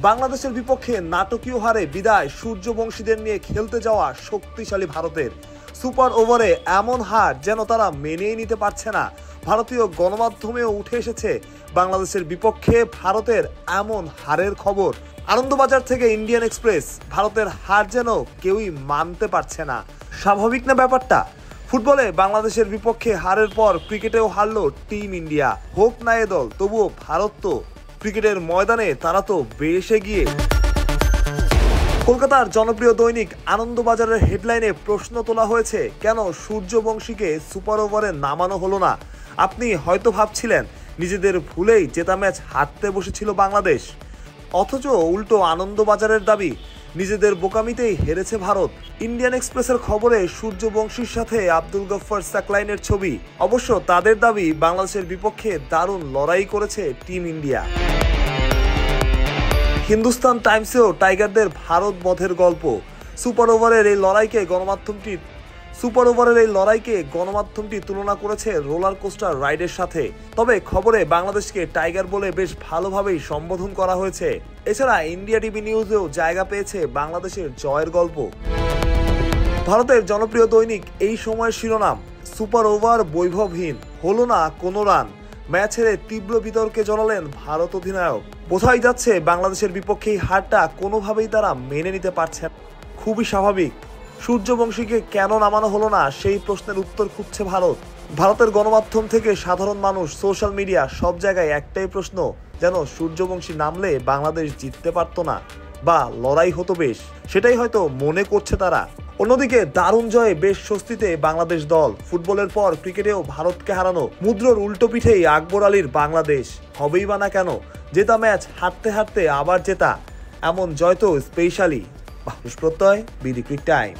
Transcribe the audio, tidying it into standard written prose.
বাংলাদেশের বিপক্ষে নাটকীয় হারে বিদায় সূর্যবংশীদের নিয়ে খেলতে যাওয়া শক্তিশালী ভারতের। সুপার ওভারে এমন হার যেন তারা মেনেই নিতে পারছে না। ভারতীয় গণমাধ্যমেও উঠে এসেছে বাংলাদেশের বিপক্ষে ভারতের এমন হারের খবর। আনন্দবাজার থেকে ইন্ডিয়ান এক্সপ্রেস, ভারতের হার যেন কেউই মানতে পারছে না। স্বাভাবিক না ব্যাপারটা? ফুটবলে বাংলাদেশের বিপক্ষে হারের পর ক্রিকেটেও হারল টিম ইন্ডিয়া। হোক না এ দল, তবুও ভারত তো ক্রিকেটের ময়দানে তারা তো বেশ এগিয়ে। কলকাতার জনপ্রিয় দৈনিক আনন্দবাজারের হেডলাইনে প্রশ্ন তোলা হয়েছে, কেন সূর্যবংশীকে সুপার ওভারে নামানো হলো না? আপনি হয়তো ভাবছিলেন নিজেদের ভুলেই জেতা ম্যাচ হারতে বসেছিল বাংলাদেশ, অথচ উল্টো আনন্দবাজারের দাবি নিজেদের বোকামিতেই হেরেছে ভারত। ইন্ডিয়ান এক্সপ্রেসের খবরে সূর্যবংশীর সাথে আব্দুল গফফার সাকলাইনের ছবি। অবশ্য তাদের দাবি বাংলাদেশের বিপক্ষে দারুণ লড়াই করেছে টিম ইন্ডিয়া। হিন্দুস্তান টাইমসেও টাইগারদের ভারত বধের গল্প। সুপার ওভারের এই লড়াইকে গণমাধ্যমটি তুলনা করেছে রোলার কোস্টার রাইডের সাথে। তবে খবরে বাংলাদেশকে টাইগার বলে বেশ ভালোভাবেই সম্বোধন করা হয়েছে। এছাড়া ইন্ডিয়া টিভি নিউজেও জায়গা পেয়েছে বাংলাদেশের জয়ের গল্প। ভারতের জনপ্রিয় দৈনিক এই সময়ের শিরোনাম, সুপার ওভার বৈভবহীন, হলো না কোনো রান। ম্যাচ হেরে তীব্র বিতর্কে জড়ালেন ভারত অধিনায়ক। বোঝাই যাচ্ছে বাংলাদেশের বিপক্ষে এই হারটা কোনোভাবেই তারা মেনে নিতে পারছে না। খুবই স্বাভাবিক, সূর্যবংশীকে কেন নামানো হলো না সেই প্রশ্নের উত্তর খুঁজছে ভারত। ভারতের গণমাধ্যম থেকে সাধারণ মানুষ, সোশ্যাল মিডিয়া, সব জায়গায় একটাই প্রশ্ন, যেন সূর্যবংশী নামলে বাংলাদেশ জিততে পারত না বা লড়াই হতো বেশ, সেটাই হয়তো মনে করছে তারা। অন্যদিকে দারুণ জয়ে বেশ স্বস্তিতে বাংলাদেশ দল। ফুটবলের পর ক্রিকেটেও ভারতকে হারানো, মুদ্রার উল্টো পিঠেই আকবর আলীর বাংলাদেশ। হবেই বা না কেন, জেতা ম্যাচ হারতে হারতে আবার জেতা, এমন জয় তো স্পেশালি। প্রত্যয় বিডি ক্রিক টাইম।